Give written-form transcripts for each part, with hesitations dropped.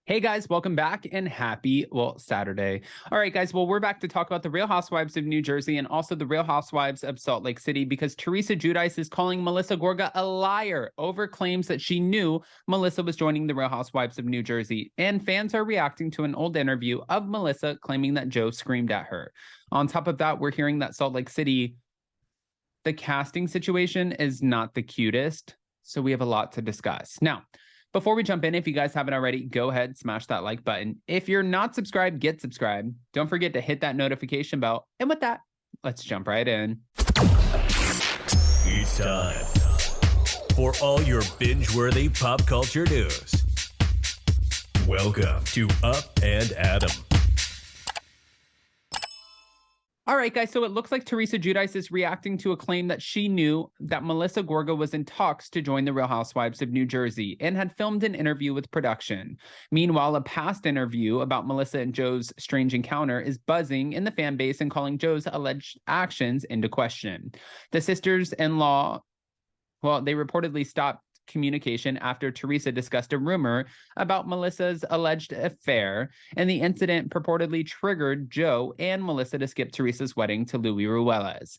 Hey guys, welcome back and happy, Saturday. All right, guys, we're back to talk about the Real Housewives of New Jersey and also the Real Housewives of Salt Lake City because Teresa Giudice is calling Melissa Gorga a liar over claims that she knew Melissa was joining the Real Housewives of New Jersey. And fans are reacting to an old interview of Melissa claiming that Joe screamed at her. On top of that, we're hearing that Salt Lake City, the casting situation is not the cutest. So we have a lot to discuss. Now, before we jump in, if you guys haven't already, go ahead, smash that like button. If you're not subscribed, get subscribed. Don't forget to hit that notification bell. And with that, let's jump right in. It's time for all your binge-worthy pop culture news. Welcome to Up and Adam. All right, guys, so it looks like Teresa Giudice is reacting to a claim that she knew that Melissa Gorga was in talks to join the Real Housewives of New Jersey and had filmed an interview with production. Meanwhile, a past interview about Melissa and Joe's strange encounter is buzzing in the fan base and calling Joe's alleged actions into question. The sisters-in-law, they reportedly stopped communication after Teresa discussed a rumor about Melissa's alleged affair, and the incident purportedly triggered Joe and Melissa to skip Teresa's wedding to Louis Ruelas.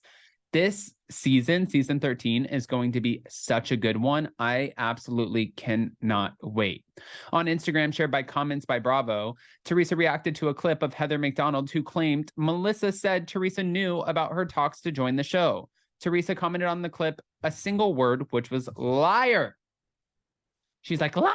This season 13, is going to be such a good one. I absolutely cannot wait. On Instagram, shared by comments by Bravo, Teresa reacted to a clip of Heather McDonald, who claimed Melissa said Teresa knew about her talks to join the show. Teresa commented on the clip a single word, which was liar. She's like, liar.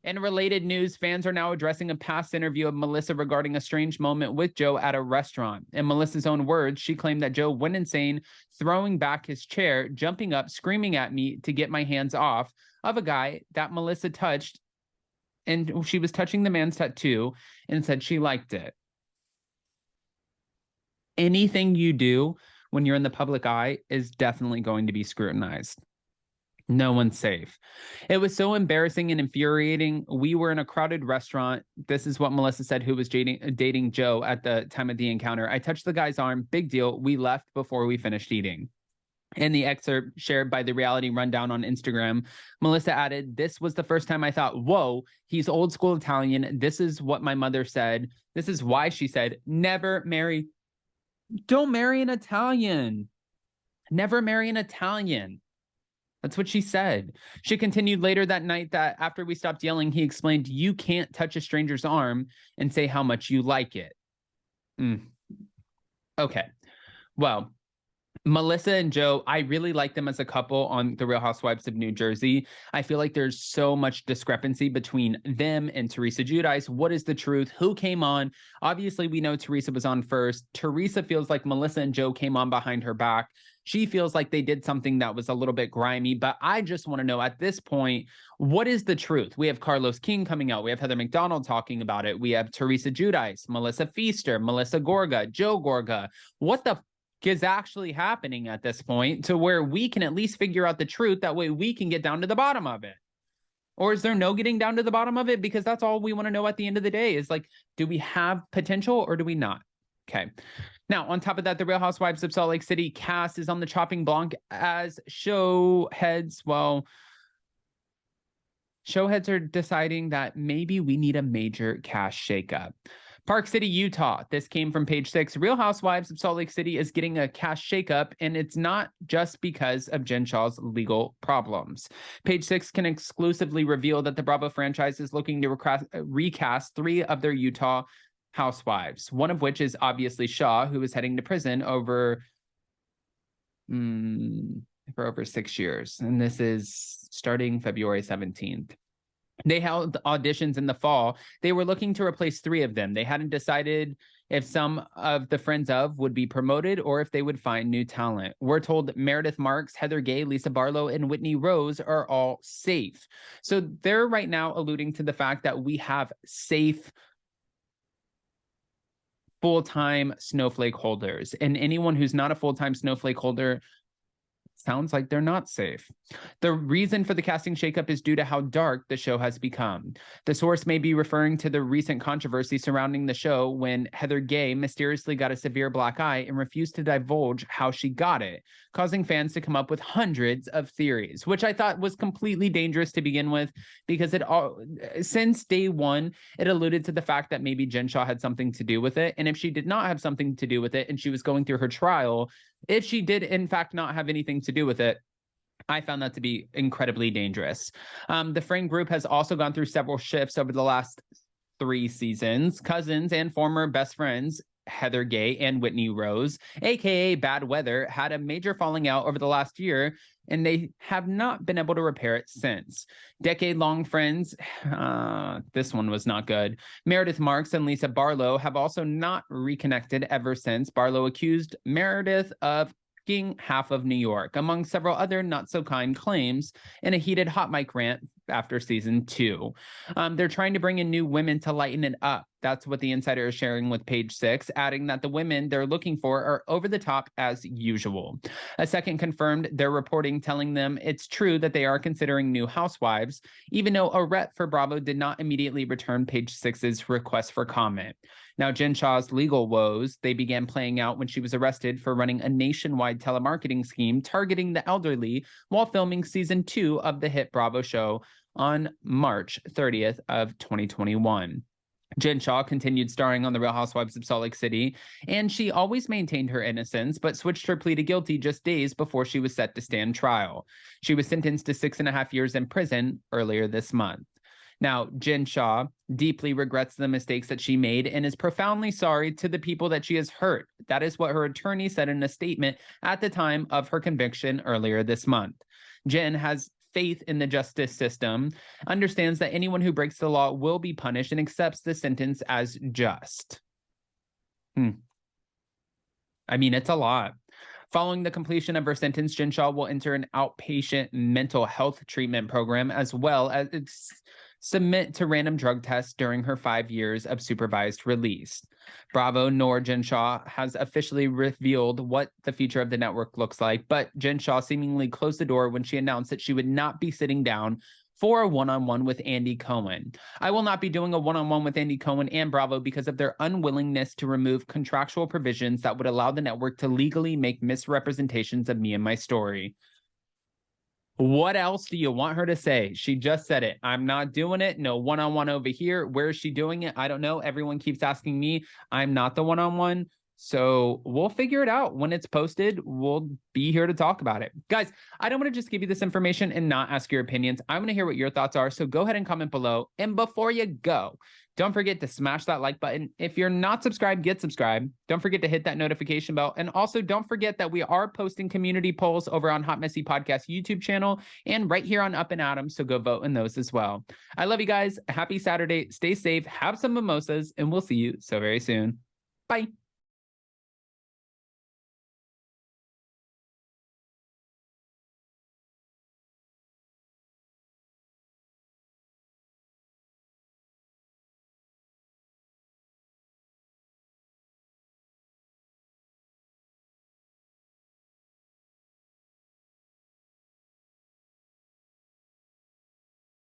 In related news, fans are now addressing a past interview of Melissa regarding a strange moment with Joe at a restaurant. In Melissa's own words, she claimed that Joe went insane, throwing back his chair, jumping up, screaming at me to get my hands off of a guy that Melissa touched. And she was touching the man's tattoo and said she liked it. Anything you do when you're in the public eye is definitely going to be scrutinized. No one's safe. It was so embarrassing and infuriating. We were in a crowded restaurant. This is what Melissa said, who was dating Joe at the time of the encounter. I touched the guy's arm. Big deal. We left before we finished eating. In the excerpt shared by the Reality Rundown on Instagram, Melissa added, "This was the first time I thought, whoa, he's old school Italian. This is what my mother said. This is why she said, never marry. Don't marry an Italian. Never marry an Italian." That's what she said. She continued later that night that after we stopped yelling, he explained, "You can't touch a stranger's arm and say how much you like it." Okay. Well, Melissa and Joe, I really like them as a couple on The Real Housewives of New Jersey. I feel like there's so much discrepancy between them and Teresa Giudice. What is the truth? Who came on? Obviously, we know Teresa was on first. Teresa feels like Melissa and Joe came on behind her back. She feels like they did something that was a little bit grimy, but I just want to know at this point, what is the truth? We have Carlos King coming out. We have Heather McDonald talking about it. We have Teresa Giudice, Melissa Feaster, Melissa Gorga, Joe Gorga. What the is actually happening at this point to where we can at least figure out the truth? That way we can get down to the bottom of it. Or is there no getting down to the bottom of it? Because that's all we want to know at the end of the day is like, do we have potential or do we not? Okay. Now, on top of that, the Real Housewives of Salt Lake City cast is on the chopping block as show heads are deciding that maybe we need a major cast shakeup. Park City, Utah. This came from Page 6. Real Housewives of Salt Lake City is getting a cast shakeup, and it's not just because of Jen Shah's legal problems. Page 6 can exclusively reveal that the Bravo franchise is looking to recast 3 of their Utah housewives, one of which is obviously Shah, who is heading to prison for over 6 years. And this is starting February 17th. They held auditions in the fall. They were looking to replace 3 of them. They hadn't decided if some of the friends of would be promoted or if they would find new talent. We're told Meredith Marks, Heather Gay, Lisa Barlow, and Whitney Rose are all safe. So they're right now alluding to the fact that we have safe full-time snowflake holders. And anyone who's not a full-time snowflake holder, Sounds like they're not safe. The reason for the casting shakeup is due to how dark the show has become. The source may be referring to the recent controversy surrounding the show when Heather Gay mysteriously got a severe black eye and refused to divulge how she got it, causing fans to come up with hundreds of theories, which I thought was completely dangerous to begin with, because since day one, it alluded to the fact that maybe Jen Shah had something to do with it. And if she did not have something to do with it and she was going through her trial, if she did, in fact, not have anything to do with it, I found that to be incredibly dangerous. The friend group has also gone through several shifts over the last 3 seasons. Cousins and former best friends Heather Gay and Whitney Rose, aka Bad Weather, had a major falling out over the last year, and they have not been able to repair it since. Decade-long friends, this one was not good. Meredith Marks and Lisa Barlow have also not reconnected ever since. Barlow accused Meredith of half of New York, among several other not-so-kind claims, in a heated hot mic rant after season 2. They're trying to bring in new women to lighten it up. That's what the insider is sharing with Page 6, adding that the women they're looking for are over the top as usual. A second confirmed their reporting, telling them it's true that they are considering new housewives, even though a rep for Bravo did not immediately return Page 6's request for comment. Now, Jen Shah's legal woes, they began playing out when she was arrested for running a nationwide telemarketing scheme targeting the elderly while filming season 2 of the hit Bravo show on March 30th of 2021. Jen Shah continued starring on The Real Housewives of Salt Lake City, and she always maintained her innocence, but switched her plea to guilty just days before she was set to stand trial. She was sentenced to 6.5 years in prison earlier this month. Now, Jen Shah deeply regrets the mistakes that she made and is profoundly sorry to the people that she has hurt. That is what her attorney said in a statement at the time of her conviction earlier this month. Jen has faith in the justice system, understands that anyone who breaks the law will be punished, and accepts the sentence as just. I mean, it's a lot. Following the completion of her sentence, Jen Shah will enter an outpatient mental health treatment program, as well as submit to random drug tests during her 5 years of supervised release. Bravo nor Jen Shah has officially revealed what the future of the network looks like, but Jen Shah seemingly closed the door when she announced that she would not be sitting down for a one-on-one with Andy Cohen. I will not be doing a one-on-one with Andy Cohen and Bravo because of their unwillingness to remove contractual provisions that would allow the network to legally make misrepresentations of me and my story. What else do you want her to say? She just said it. I'm not doing it. No one-on-one over here. Where is she doing it? I don't know. Everyone keeps asking me. I'm not the one-on-one. So we'll figure it out when it's posted. We'll be here to talk about it. Guys, I don't want to just give you this information and not ask your opinions. I want to hear what your thoughts are. So go ahead and comment below. And before you go, don't forget to smash that like button. If you're not subscribed, get subscribed. Don't forget to hit that notification bell. And also don't forget that we are posting community polls over on Hot Messy Podcast YouTube channel and right here on Up and Adam. So go vote in those as well. I love you guys. Happy Saturday. Stay safe. Have some mimosas. And we'll see you so very soon. Bye.